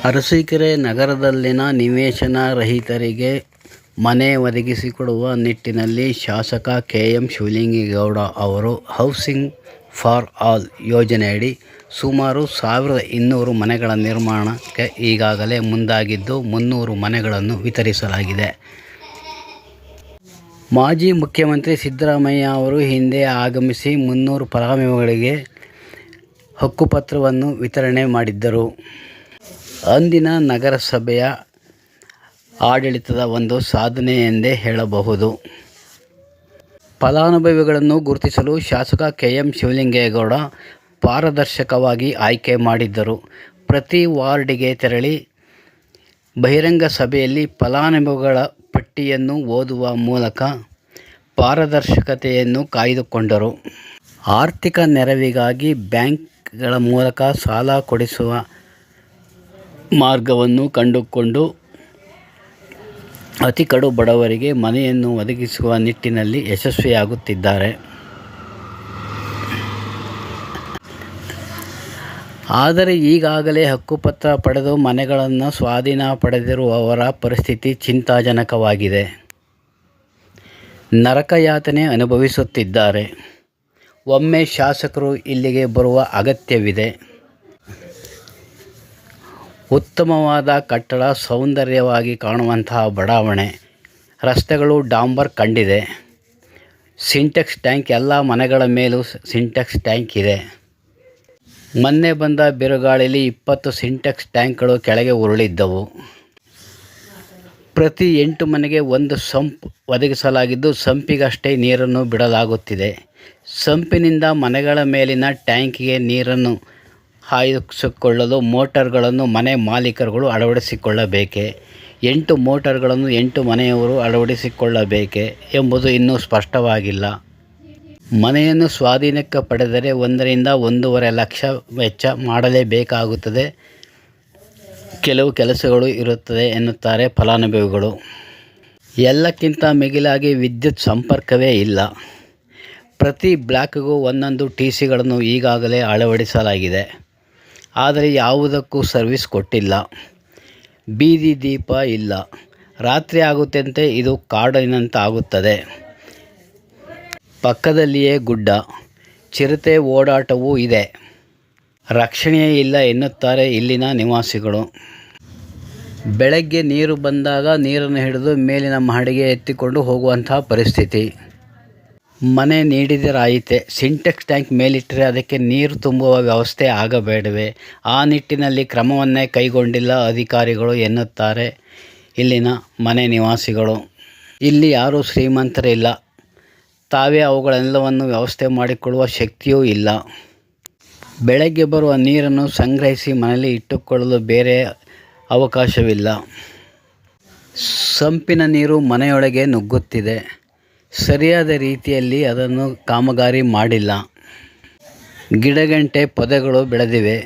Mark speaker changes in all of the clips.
Speaker 1: ಅರಸೀಕೆರೆ ನಗರದಲ್ಲಿನ ನಿವೇಶನ ರಹಿತರಿಗೆ ಮನೆ ಒದಗಿಸಿಕೊಡುವ ನಿಟ್ಟಿನಲ್ಲಿ ಶಾಸಕ ಕೆ.ಎಂ. ಶಿವಲಿಂಗೇಗೌಡ ಅವರು ಹೌಸಿಂಗ್ ಫಾರ್ ಆಲ್ ಯೋಜನೆಯಡಿ ಸುಮಾರು 1200 ಮನೆಗಳ ನಿರ್ಮಾಣಕ್ಕೆ ಈಗಾಗಲೇ ಮುಂದಾಗಿದ್ದು 300 ಮನೆಗಳನ್ನು ವಿತರಿಸಲಾಗಿದೆ. ಮಾಜಿ ಮುಖ್ಯಮಂತ್ರಿ ಸಿದ್ದರಾಮಯ್ಯ ಅವರು ಹಿಂದೆ ಆಗಮಿಸಿ 300 ಫಲಾನುಭವಿಗಳಿಗೆ ಹಕ್ಕುಪತ್ರವನ್ನು ವಿತರಣೆ ಮಾಡಿದ್ದರು. ಅಂದಿನ ನಗರಸಭೆಯ ಆಡಳಿತದ ಒಂದು ಸಾಧನೆ ಎಂದೇ ಹೇಳಬಹುದು. ಫಲಾನುಭವಿಗಳನ್ನು ಗುರುತಿಸಲು ಶಾಸಕ ಕೆ.ಎಂ. ಶಿವಲಿಂಗೇಗೌಡ ಪಾರದರ್ಶಕವಾಗಿ ಆಯ್ಕೆ ಮಾಡಿದ್ದರು. ಪ್ರತಿ ವಾರ್ಡಿಗೆ ತೆರಳಿ ಬಹಿರಂಗ ಸಭೆಯಲ್ಲಿ ಫಲಾನುಭವಿಗಳ ಪಟ್ಟಿಯನ್ನು ಓದುವ ಮೂಲಕ ಪಾರದರ್ಶಕತೆಯನ್ನು ಕಾಯ್ದುಕೊಂಡರು. ಆರ್ಥಿಕ ನೆರವಿಗಾಗಿ ಬ್ಯಾಂಕ್ಗಳ ಮೂಲಕ ಸಾಲ ಕೊಡಿಸುವ ಮಾರ್ಗವನ್ನು ಕಂಡುಕೊಂಡು ಅತಿ ಕಡು ಬಡವರಿಗೆ ಮನೆಯನ್ನು ಒದಗಿಸುವ ನಿಟ್ಟಿನಲ್ಲಿ ಯಶಸ್ವಿಯಾಗುತ್ತಿದ್ದಾರೆ. ಆದರೆ ಈಗಾಗಲೇ ಹಕ್ಕುಪತ್ರ ಪಡೆದು ಮನೆಗಳನ್ನು ಸ್ವಾಧೀನ ಪಡೆದಿರುವವರ ಪರಿಸ್ಥಿತಿ ಚಿಂತಾಜನಕವಾಗಿದೆ. ನರಕಯಾತನೆ ಅನುಭವಿಸುತ್ತಿದ್ದಾರೆ. ಒಮ್ಮೆ ಶಾಸಕರು ಇಲ್ಲಿಗೆ ಬರುವ ಅಗತ್ಯವಿದೆ. ಉತ್ತಮವಾದ ಕಟ್ಟಡ, ಸೌಂದರ್ಯವಾಗಿ ಕಾಣುವಂತಹ ಬಡಾವಣೆ, ರಸ್ತೆಗಳು ಡಾಂಬರ್ ಕಂಡಿದೆ. ಸಿಂಟೆಕ್ಸ್ ಟ್ಯಾಂಕ್, ಎಲ್ಲ ಮನೆಗಳ ಮೇಲೂ ಸಿಂಟೆಕ್ಸ್ ಟ್ಯಾಂಕ್ ಇದೆ. ಮೊನ್ನೆ ಬಂದ ಬಿರುಗಾಳಿಯಲ್ಲಿ 20 ಸಿಂಟೆಕ್ಸ್ ಟ್ಯಾಂಕ್ಗಳು ಕೆಳಗೆ ಉರುಳಿದ್ದವು. ಪ್ರತಿ 8 ಮನೆಗೆ ಒಂದು ಸಂಪ್ ಒದಗಿಸಲಾಗಿದ್ದು ಸಂಪಿಗಷ್ಟೇ ನೀರನ್ನು ಬಿಡಲಾಗುತ್ತಿದೆ. ಸಂಪಿನಿಂದ ಮನೆಗಳ ಮೇಲಿನ ಟ್ಯಾಂಕಿಗೆ ನೀರನ್ನು ಹಾಯಿಸಿಕೊಳ್ಳಲು ಮೋಟಾರ್ಗಳನ್ನು ಮನೆ ಮಾಲೀಕರುಗಳು ಅಳವಡಿಸಿಕೊಳ್ಳಬೇಕೆ? 8 ಮೋಟಾರ್ಗಳನ್ನು 8 ಮನೆಯವರು ಅಳವಡಿಸಿಕೊಳ್ಳಬೇಕೆ ಎಂಬುದು ಇನ್ನೂ ಸ್ಪಷ್ಟವಾಗಿಲ್ಲ. ಮನೆಯನ್ನು ಸ್ವಾಧೀನಕ್ಕೆ ಪಡೆದರೆ 1 ರಿಂದ 1.5 ಲಕ್ಷ ವೆಚ್ಚ ಮಾಡಲೇಬೇಕಾಗುತ್ತದೆ. ಕೆಲವು ಕೆಲಸಗಳು ಇರುತ್ತದೆ ಎನ್ನುತ್ತಾರೆ ಫಲಾನುಭವಿಗಳು. ಎಲ್ಲಕ್ಕಿಂತ ಮಿಗಿಲಾಗಿ ವಿದ್ಯುತ್ ಸಂಪರ್ಕವೇ ಇಲ್ಲ. ಪ್ರತಿ ಬ್ಲಾಕ್ಗೂ ಒಂದೊಂದು ಟಿಸಿಗಳನ್ನು ಈಗಾಗಲೇ ಅಳವಡಿಸಲಾಗಿದೆ. ಆದರೆ ಯಾವುದಕ್ಕೂ ಸರ್ವಿಸ್ ಕೊಟ್ಟಿಲ್ಲ. ಬೀದಿ ದೀಪ ಇಲ್ಲ. ರಾತ್ರಿ ಆಗುತ್ತಂತೆ ಇದು ಕಾಡಿನಂತಾಗುತ್ತದೆ. ಪಕ್ಕದಲ್ಲಿಯೇ ಗುಡ್ಡ, ಚಿರತೆ ಓಡಾಟವೂ ಇದೆ. ರಕ್ಷಣೆಯೇ ಇಲ್ಲ ಎನ್ನುತ್ತಾರೆ ಇಲ್ಲಿನ ನಿವಾಸಿಗಳು. ಬೆಳಗ್ಗೆ ನೀರು ಬಂದಾಗ ನೀರನ್ನು ಹಿಡಿದು ಮೇಲಿನ ಮಹಡಿಗೆ ಎತ್ತಿಕೊಂಡು ಹೋಗುವಂತಹ ಪರಿಸ್ಥಿತಿ. ಮನೆ ನೀಡಿದರಾಯಿತೆ, ಸಿಂಟೆಕ್ಸ್ ಟ್ಯಾಂಕ್ ಮೇಲಿಟ್ಟರೆ ಅದಕ್ಕೆ ನೀರು ತುಂಬುವ ವ್ಯವಸ್ಥೆ ಆಗಬೇಡವೇ? ಆ ನಿಟ್ಟಿನಲ್ಲಿ ಕ್ರಮವನ್ನೇ ಕೈಗೊಂಡಿಲ್ಲ ಅಧಿಕಾರಿಗಳು ಎನ್ನುತ್ತಾರೆ ಇಲ್ಲಿನ ಮನೆ ನಿವಾಸಿಗಳು. ಇಲ್ಲಿ ಯಾರೂ ಶ್ರೀಮಂತರಿಲ್ಲ. ತಾವೇ ಅವುಗಳೆಲ್ಲವನ್ನು ವ್ಯವಸ್ಥೆ ಮಾಡಿಕೊಳ್ಳುವ ಶಕ್ತಿಯೂ ಇಲ್ಲ. ಬೆಳಗ್ಗೆ ಬರುವ ನೀರನ್ನು ಸಂಗ್ರಹಿಸಿ ಮನೆಯಲ್ಲಿ ಇಟ್ಟುಕೊಳ್ಳಲು ಬೇರೆ ಅವಕಾಶವಿಲ್ಲ. ಸಂಪಿನ ನೀರು ಮನೆಯೊಳಗೆ ನುಗ್ಗುತ್ತಿದೆ. ಸರಿಯಾದ ರೀತಿಯಲ್ಲಿ ಅದನ್ನು ಕಾಮಗಾರಿ ಮಾಡಿಲ್ಲ. ಗಿಡಗಂಟೆ ಪೊದೆಗಳು ಬೆಳೆದಿವೆ.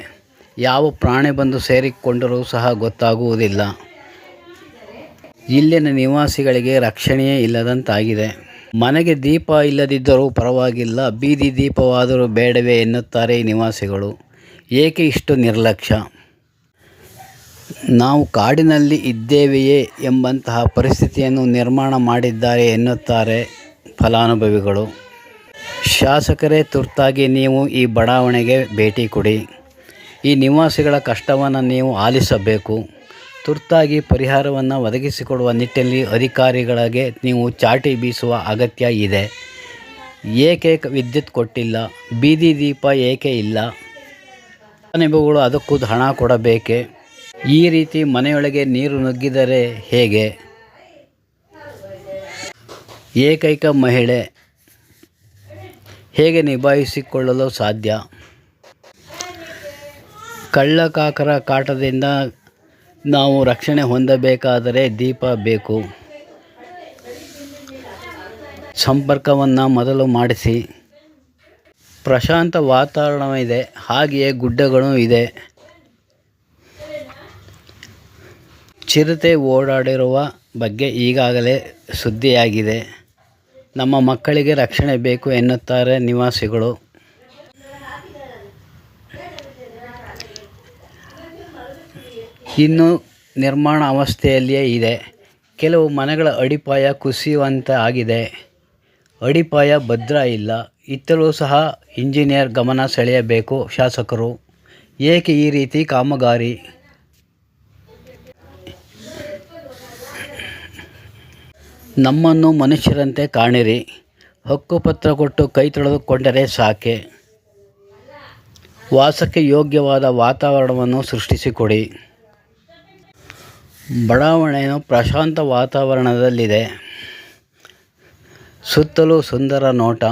Speaker 1: ಯಾವ ಪ್ರಾಣಿ ಬಂದು ಸೇರಿಕೊಂಡರೂ ಸಹ ಗೊತ್ತಾಗುವುದಿಲ್ಲ. ಇಲ್ಲಿನ ನಿವಾಸಿಗಳಿಗೆ ರಕ್ಷಣೆಯೇ ಇಲ್ಲದಂತಾಗಿದೆ. ಮನೆಗೆ ದೀಪ ಇಲ್ಲದಿದ್ದರೂ ಪರವಾಗಿಲ್ಲ, ಬೀದಿ ದೀಪವಾದರೂ ಬೇಡವೇ ಎನ್ನುತ್ತಾರೆ ಈ ನಿವಾಸಿಗಳು. ಏಕೆ ಇಷ್ಟು ನಿರ್ಲಕ್ಷ್ಯ? ನಾವು ಕಾಡಿನಲ್ಲಿ ಇದ್ದೇವೆಯೇ ಎಂಬಂತಹ ಪರಿಸ್ಥಿತಿಯನ್ನು ನಿರ್ಮಾಣ ಮಾಡಿದ್ದಾರೆ ಎನ್ನುತ್ತಾರೆ ಫಲಾನುಭವಿಗಳು. ಶಾಸಕರೇ, ತುರ್ತಾಗಿ ನೀವು ಈ ಬಡಾವಣೆಗೆ ಭೇಟಿ ಕೊಡಿ. ಈ ನಿವಾಸಿಗಳ ಕಷ್ಟವನ್ನು ನೀವು ಆಲಿಸಬೇಕು. ತುರ್ತಾಗಿ ಪರಿಹಾರವನ್ನು ಒದಗಿಸಿಕೊಡುವ ನಿಟ್ಟಿನಲ್ಲಿ ಅಧಿಕಾರಿಗಳಿಗೆ ನೀವು ಚಾಟಿ ಬೀಸುವ ಅಗತ್ಯ ಇದೆ. ಏಕೆ ವಿದ್ಯುತ್ ಕೊಟ್ಟಿಲ್ಲ? ಬೀದಿ ದೀಪ ಏಕೆ ಇಲ್ಲ? ಫಲಾನುಭವಿಗಳು ಅದಕ್ಕೂ ಹಣ ಕೊಡಬೇಕೆ? ಈ ರೀತಿ ಮನೆಯೊಳಗೆ ನೀರು ನುಗ್ಗಿದರೆ ಹೇಗೆ? ಏಕೈಕ ಮಹಿಳೆ ಹೇಗೆ ನಿಭಾಯಿಸಿಕೊಳ್ಳಲು ಸಾಧ್ಯ? ಕಳ್ಳಕಾಕರ ಕಾಟದಿಂದ ನಾವು ರಕ್ಷಣೆ ಹೊಂದಬೇಕಾದರೆ ದೀಪ ಬೇಕು. ಸಂಪರ್ಕವನ್ನು ಮೊದಲು ಮಾಡಿಸಿ. ಪ್ರಶಾಂತ ವಾತಾವರಣವಿದೆ, ಹಾಗೆಯೇ ಗುಡ್ಡಗಳೂ ಇದೆ. ಚಿರತೆ ಓಡಾಡಿರುವ ಬಗ್ಗೆ ಈಗಾಗಲೇ ಸುದ್ದಿಯಾಗಿದೆ. ನಮ್ಮ ಮಕ್ಕಳಿಗೆ ರಕ್ಷಣೆ ಬೇಕು ಎನ್ನುತ್ತಾರೆ ನಿವಾಸಿಗಳು. ಇನ್ನೂ ನಿರ್ಮಾಣ ಅವಸ್ಥೆಯಲ್ಲಿಯೇ ಇದೆ. ಕೆಲವು ಮನೆಗಳ ಅಡಿಪಾಯ ಕುಸಿಯುವಂತೆ ಆಗಿದೆ. ಅಡಿಪಾಯ ಭದ್ರ ಇಲ್ಲ. ಇತ್ತಲೂ ಸಹ ಇಂಜಿನಿಯರ್ ಗಮನ ಸೆಳೆಯಬೇಕು ಶಾಸಕರು. ಏಕೆ ಈ ರೀತಿ ಕಾಮಗಾರಿ? ನಮ್ಮನ್ನು ಮನುಷ್ಯರಂತೆ ಕಾಣಿರಿ. ಹಕ್ಕುಪತ್ರ ಕೊಟ್ಟು ಕೈ ತೊಳೆದುಕೊಂಡರೆ ಸಾಕೆ. ವಾಸಕ್ಕೆ ಯೋಗ್ಯವಾದ ವಾತಾವರಣವನ್ನು ಸೃಷ್ಟಿಸಿಕೊಡಿ. ಬಡಾವಣೆಯು ಪ್ರಶಾಂತ ವಾತಾವರಣದಲ್ಲಿದೆ. ಸುತ್ತಲೂ ಸುಂದರ ನೋಟ.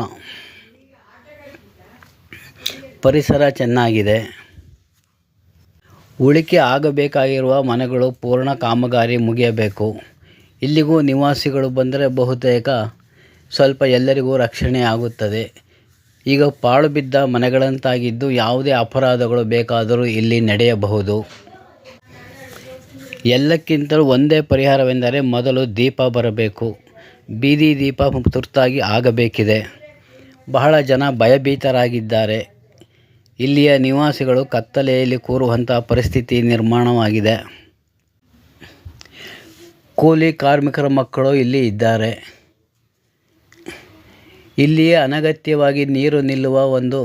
Speaker 1: ಪರಿಸರ ಚೆನ್ನಾಗಿದೆ. ಉಳಿಕೆ ಆಗಬೇಕಾಗಿರುವ ಮನೆಗಳು ಪೂರ್ಣ ಕಾಮಗಾರಿ ಮುಗಿಯಬೇಕು. ಇಲ್ಲಿಗೂ ನಿವಾಸಿಗಳು ಬಂದರೆ ಬಹುತೇಕ ಸ್ವಲ್ಪ ಎಲ್ಲರಿಗೂ ರಕ್ಷಣೆ ಆಗುತ್ತದೆ. ಈಗ ಪಾಳು ಬಿದ್ದ ಮನೆಗಳಂತಾಗಿದ್ದು ಯಾವುದೇ ಅಪರಾಧಗಳು ಬೇಕಾದರೂ ಇಲ್ಲಿ ನಡೆಯಬಹುದು. ಎಲ್ಲಕ್ಕಿಂತಲೂ ಒಂದೇ ಪರಿಹಾರವೆಂದರೆ ಮೊದಲು ದೀಪ ಬರಬೇಕು. ಬೀದಿ ದೀಪ ತುರ್ತಾಗಿ ಆಗಬೇಕಿದೆ. ಬಹಳ ಜನ ಭಯಭೀತರಾಗಿದ್ದಾರೆ. ಇಲ್ಲಿಯ ನಿವಾಸಿಗಳು ಕತ್ತಲೆಯಲ್ಲಿ ಕೂರುವಂಥ ಪರಿಸ್ಥಿತಿ ನಿರ್ಮಾಣವಾಗಿದೆ. ಕೂಲಿ ಕಾರ್ಮಿಕರ ಮಕ್ಕಳು ಇಲ್ಲಿ ಇದ್ದಾರೆ. ಇಲ್ಲಿಯೇ ಅನಗತ್ಯವಾಗಿ ನೀರು ನಿಲ್ಲುವ ಒಂದು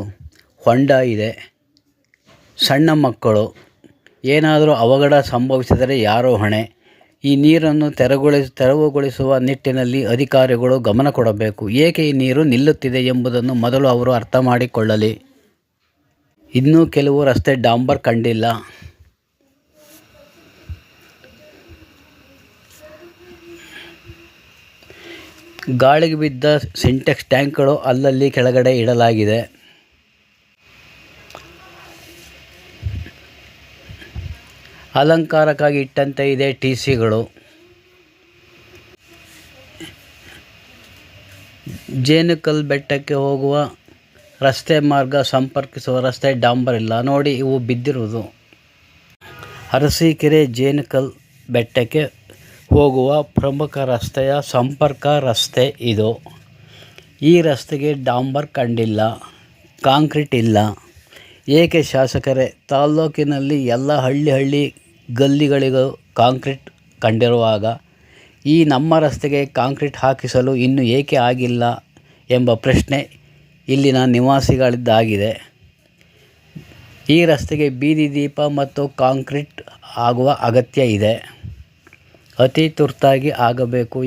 Speaker 1: ಹೊಂಡ ಇದೆ. ಸಣ್ಣ ಮಕ್ಕಳು, ಏನಾದರೂ ಅವಘಡ ಸಂಭವಿಸಿದರೆ ಯಾರೋ ಹೊಣೆ? ಈ ನೀರನ್ನು ತೆರವುಗೊಳಿಸುವ ನಿಟ್ಟಿನಲ್ಲಿ ಅಧಿಕಾರಿಗಳು ಗಮನ ಕೊಡಬೇಕು. ಏಕೆ ಈ ನೀರು ನಿಲ್ಲುತ್ತಿದೆ ಎಂಬುದನ್ನು ಮೊದಲು ಅವರು ಅರ್ಥ ಮಾಡಿಕೊಳ್ಳಲಿ. ಇನ್ನೂ ಕೆಲವು ರಸ್ತೆ ಡಾಂಬರ್ ಕಂಡಿಲ್ಲ. ಗಾಳಿಗೆ ಬಿದ್ದ ಸಿಂಟೆಕ್ಸ್ ಟ್ಯಾಂಕ್ಗಳು ಅಲ್ಲಲ್ಲಿ ಕೆಳಗಡೆ ಇಡಲಾಗಿದೆ. ಅಲಂಕಾರಕ್ಕಾಗಿ ಇಟ್ಟಂತೆ ಇದೆ ಟಿಸಿಗಳು. ಜೇನುಕಲ್ ಬೆಟ್ಟಕ್ಕೆ ಹೋಗುವ ರಸ್ತೆ ಮಾರ್ಗ ಸಂಪರ್ಕಿಸುವ ರಸ್ತೆ ಡಾಂಬರ್ ಇಲ್ಲ. ನೋಡಿ, ಇವು ಬಿದ್ದಿರುವುದು. ಅರಸೀಕೆರೆ ಜೇನುಕಲ್ ಬೆಟ್ಟಕ್ಕೆ ಹೋಗುವ ಪ್ರಮುಖ ರಸ್ತೆಯ ಸಂಪರ್ಕ ರಸ್ತೆ ಇದು. ಈ ರಸ್ತೆಗೆ ಡಾಂಬರ್ ಕಂಡಿಲ್ಲ, ಕಾಂಕ್ರೀಟ್ ಇಲ್ಲ. ಏಕೆ ಶಾಸಕರೇ? ತಾಲ್ಲೂಕಿನಲ್ಲಿ ಎಲ್ಲ ಹಳ್ಳಿ ಗಲ್ಲಿಗಳಿಗೂ ಕಾಂಕ್ರೀಟ್ ಕಂಡಿರುವಾಗ ಈ ನಮ್ಮ ರಸ್ತೆಗೆ ಕಾಂಕ್ರೀಟ್ ಹಾಕಿಸಲು ಇನ್ನೂ ಏಕೆ ಆಗಿಲ್ಲ ಎಂಬ ಪ್ರಶ್ನೆ ಇಲ್ಲಿನ ನಿವಾಸಿಗಳಿದ್ದಾಗಿದೆ. ಈ ರಸ್ತೆಗೆ ಬೀದಿ ದೀಪ ಮತ್ತು ಕಾಂಕ್ರೀಟ್ ಆಗುವ ಅಗತ್ಯ ಇದೆ. ಅತಿ ತುರ್ತಾಗಿ ಆಗಬೇಕು.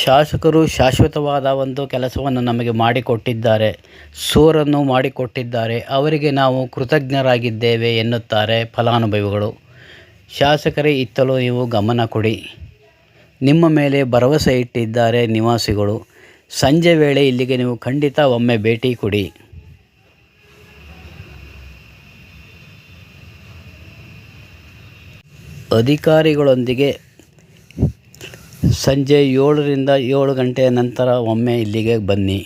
Speaker 1: ಶಾಸಕರು ಶಾಶ್ವತವಾದ ಒಂದು ಕೆಲಸವನ್ನು ನಮಗೆ ಮಾಡಿಕೊಟ್ಟಿದ್ದಾರೆ, ಸೂರನ್ನು ಮಾಡಿಕೊಟ್ಟಿದ್ದಾರೆ. ಅವರಿಗೆ ನಾವು ಕೃತಜ್ಞರಾಗಿದ್ದೇವೆ ಎನ್ನುತ್ತಾರೆ ಫಲಾನುಭವಿಗಳು. ಶಾಸಕರೇ, ಇತ್ತಲೂ ನೀವು ಗಮನ ಕೊಡಿ. ನಿಮ್ಮ ಮೇಲೆ ಭರವಸೆ ಇಟ್ಟಿದ್ದಾರೆ ನಿವಾಸಿಗಳು. ಸಂಜೆ ವೇಳೆ ಇಲ್ಲಿಗೆ ನೀವು ಖಂಡಿತ ಒಮ್ಮೆ ಭೇಟಿ ಕೊಡಿ. ಅಧಿಕಾರಿಗಳೊಂದಿಗೆ ಸಂಜೆ 7ರಿಂದ 7 ಗಂಟೆಯ ನಂತರ ಒಮ್ಮೆ ಇಲ್ಲಿಗೆ ಬನ್ನಿ.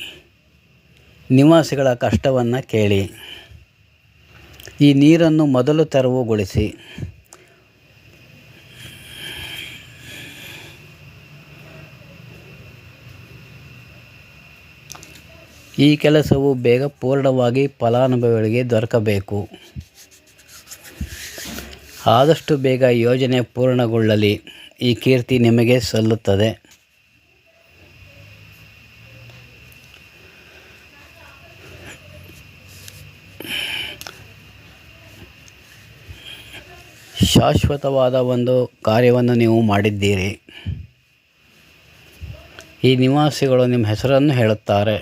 Speaker 1: ನಿವಾಸಿಗಳ ಕಷ್ಟವನ್ನು ಕೇಳಿ. ಈ ನೀರನ್ನು ಮೊದಲು ತೆರವುಗೊಳಿಸಿ. ಈ ಕೆಲಸವು ಬೇಗ ಪೂರ್ಣವಾಗಿ ಫಲಾನುಭವಿಗಳಿಗೆ ದೊರಕಬೇಕು. ಆದಷ್ಟು ಬೇಗ ಯೋಜನೆ ಪೂರ್ಣಗೊಳ್ಳಲಿ. ಈ ಕೀರ್ತಿ ನಿಮಗೆ ಸಲ್ಲುತ್ತದೆ. ಶಾಶ್ವತವಾದ ಒಂದು ಕಾರ್ಯವನ್ನು ನೀವು ಮಾಡಿದ್ದೀರಿ. ಈ ನಿವಾಸಿಗಳು ನಿಮ್ಮ ಹೆಸರನ್ನು ಹೇಳುತ್ತಾರೆ.